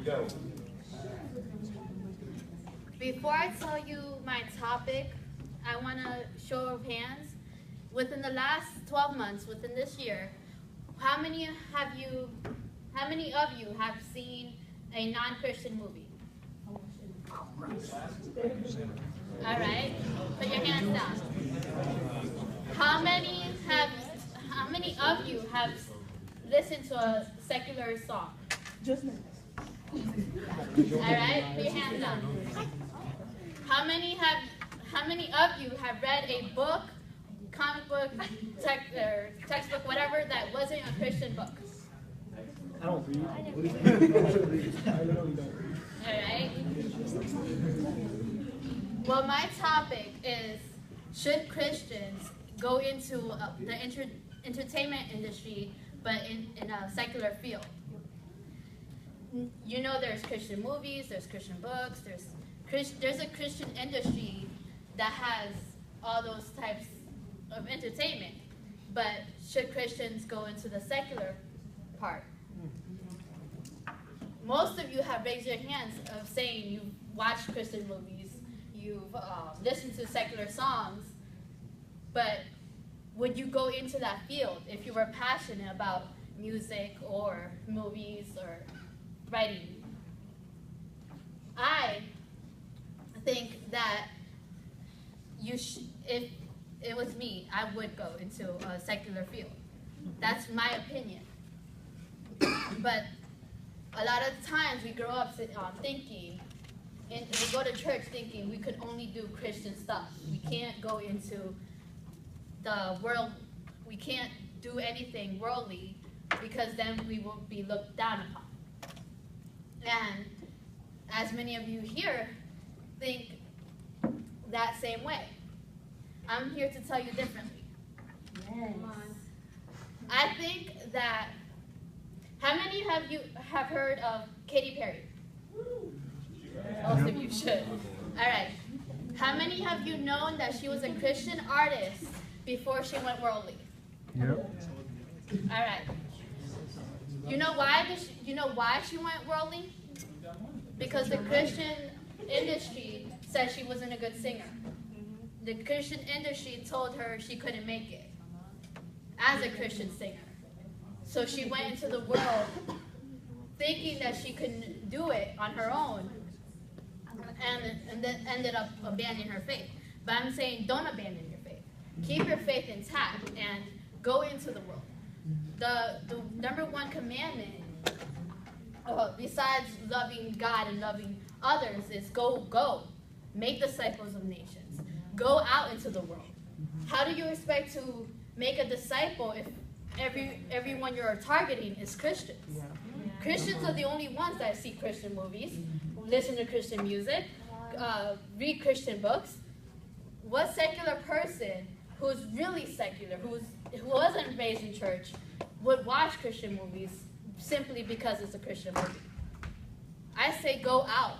Go. Before I tell you my topic, I want a show of hands. Within the last 12 months, within this year, how many of you have seen a non-Christian movie? All right, put your hands down. How many of you have listened to a secular song? Just me. All right, put your hands down. How many of you have read a book, comic book, textbook, whatever that wasn't a Christian book? I don't read. I literally don't read. All right. Well, my topic is, should Christians go into the entertainment industry, but in a secular field? You know, there's Christian movies, there's Christian books, there's a Christian industry that has all those types of entertainment. But should Christians go into the secular part? Most of you have raised your hands of saying you've watched Christian movies, you've listened to secular songs, but would you go into that field if you were passionate about music or movies or writing? I think that if it was me, I would go into a secular field. That's my opinion. But a lot of times we grow up thinking, and we go to church thinking we could only do Christian stuff. We can't go into the world. We can't do anything worldly because then we will be looked down upon. And as many of you here think that same way, I'm here to tell you differently. Yes. I think that, how many of you have heard of Katy Perry? Most of you should. All right. How many have you known that she was a Christian artist before she went worldly? Yep. All right. You know why she went worldly? Because the Christian industry said she wasn't a good singer. The Christian industry told her she couldn't make it as a Christian singer. So she went into the world thinking that she could do it on her own, and then ended up abandoning her faith. But I'm saying, don't abandon your faith. Keep your faith intact and go into the world. The number one commandment, besides loving God and loving others, is go. Make disciples of nations. Go out into the world. How do you expect to make a disciple if everyone you're targeting is Christians? Yeah. Christians are the only ones that see Christian movies, listen to Christian music, read Christian books. What secular person who's really secular, who wasn't raised in church, would watch Christian movies simply because it's a Christian movie? I say go out.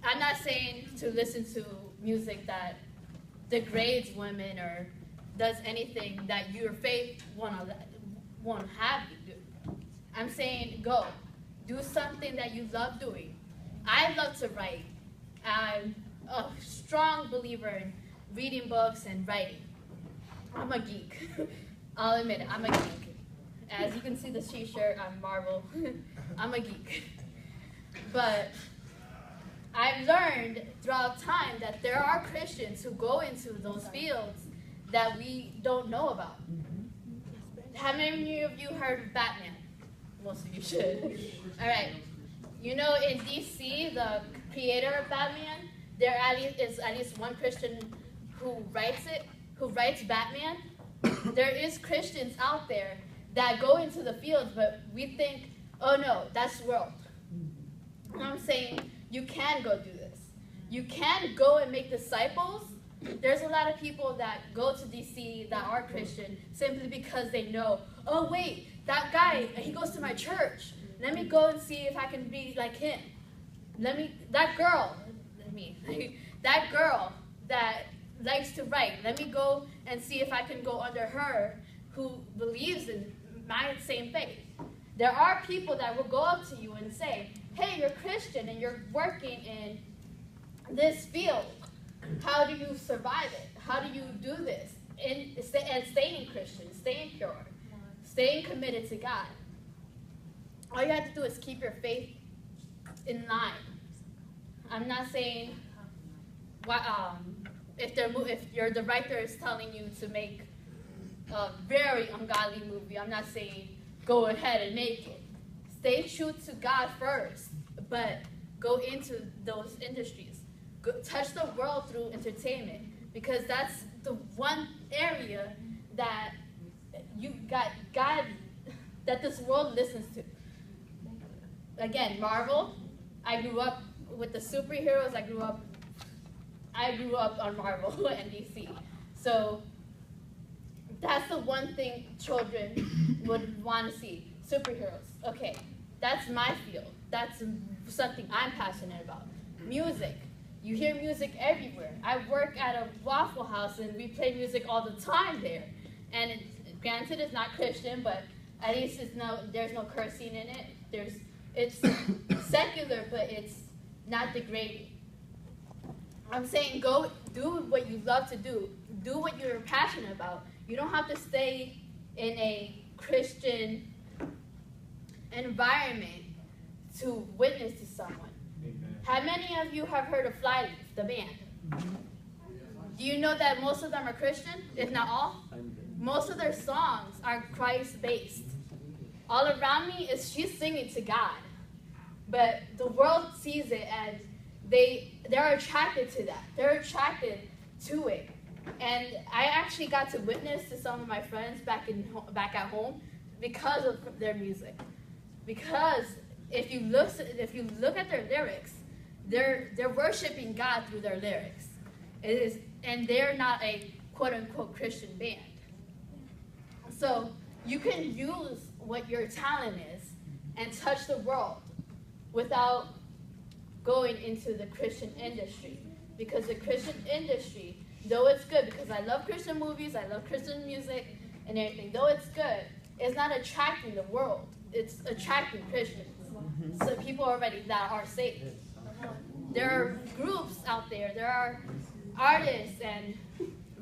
I'm not saying to listen to music that degrades women or does anything that your faith won't have you do. I'm saying go. Do something that you love doing. I love to write. I'm a strong believer in reading books and writing. I'm a geek. I'll admit it, I'm a geek. As you can see the t-shirt, I'm Marvel. I'm a geek. But I've learned throughout time that there are Christians who go into those fields that we don't know about. How many of you heard of Batman? Most of you should. All right. You know, in DC, the creator of Batman, there is at least one Christian who writes Batman. There is Christians out there that go into the field, but we think, oh no, that's world. And I'm saying, you can go do this. You can go and make disciples. There's a lot of people that go to DC that are Christian simply because they know, oh wait, that guy, he goes to my church. Let me go and see if I can be like him. That girl that likes to write, let me go and see if I can go under her, who believes in my same faith. There are people that will go up to you and say, hey, you're Christian and you're working in this field. How do you survive it? How do you do this? And staying Christian, staying pure, staying committed to God. All you have to do is keep your faith in line. I'm not saying if your director is telling you to make a very ungodly movie, I'm not saying go ahead and make it. Stay true to God first, but go into those industries. Touch the world through entertainment, because that's the one area that you got God, that this world listens to. Again, Marvel. I grew up with the superheroes. I grew up on Marvel and DC. So that's the one thing children would want to see. Superheroes. Okay, that's my field. That's something I'm passionate about. Music. You hear music everywhere. I work at a Waffle House and we play music all the time there. And granted, it's not Christian, but at least there's no cursing in it. It's secular, but it's not degrading. I'm saying go do what you love to do. Do what you're passionate about. You don't have to stay in a Christian environment to witness to someone. Amen. How many of you have heard of Flyleaf, the band? Do you know that most of them are Christian, if not all? Most of their songs are Christ-based. All around me she's singing to God. But the world sees it and they're attracted to that. They're attracted to it. And I actually got to witness to some of my friends back at home because of their music. Because if you look at their lyrics, they're worshiping God through their lyrics. And they're not a quote unquote Christian band. So you can use what your talent is and touch the world without going into the Christian industry. Because the Christian industry, though it's good, because I love Christian movies, I love Christian music and everything, though it's good, it's not attracting the world. It's attracting Christians. So people already that are saved. There are groups out there, there are artists and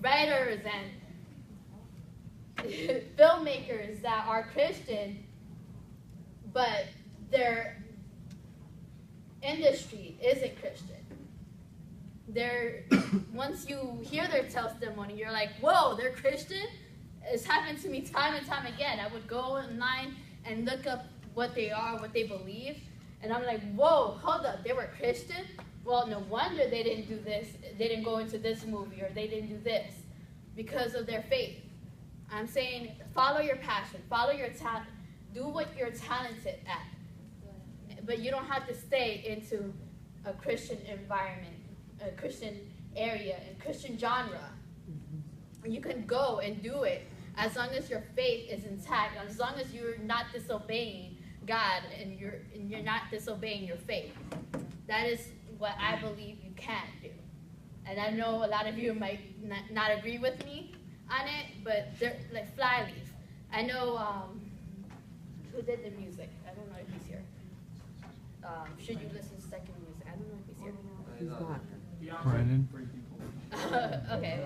writers and filmmakers that are Christian, but their industry isn't Christian. Once you hear their testimony, you're like, whoa, they're Christian? It's happened to me time and time again. I would go online and look up what they are, what they believe, and I'm like, whoa, hold up, they were Christian? Well, no wonder they didn't do this, they didn't go into this movie, or they didn't do this, because of their faith. I'm saying follow your passion, follow your talent, do what you're talented at. But you don't have to stay into a Christian environment, a Christian area, a Christian genre. You can go and do it as long as your faith is intact, as long as you're not disobeying God and you're not disobeying your faith. That is what I believe you can do. And I know a lot of you might not agree with me on it, but they're like Flyleaf. I know who did the music. I don't know if he's here. Should you listen to second music? I don't know if he's here. He's not. Brandon. Okay.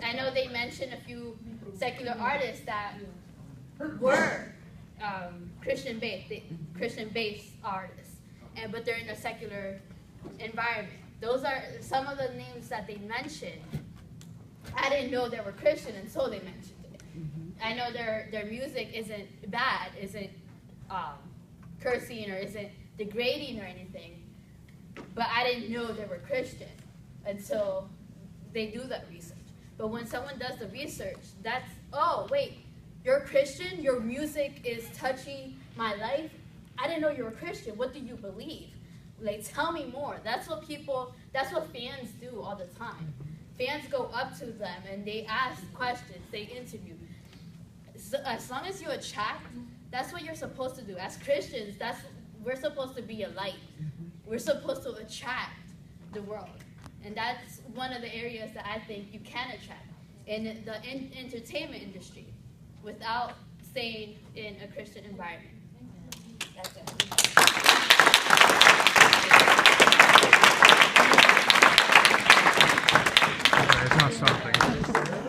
I know they mentioned a few secular artists that were Christian-based artists, but they're in a secular environment. Those are some of the names that they mentioned. I didn't know they were Christian until they mentioned it. I know their music isn't bad, isn't cursing, or isn't degrading or anything, but I didn't know they were Christian until they do that research. But when someone does the research, that's, oh, wait, you're Christian? Your music is touching my life? I didn't know you were Christian. What do you believe? Like, tell me more. That's what fans do all the time. Fans go up to them and they ask questions, they interview. So as long as you attract, that's what you're supposed to do. As Christians, we're supposed to be a light. We're supposed to attract the world. And that's one of the areas that I think you can attract in the entertainment industry without staying in a Christian environment. That's it. It's not stopping.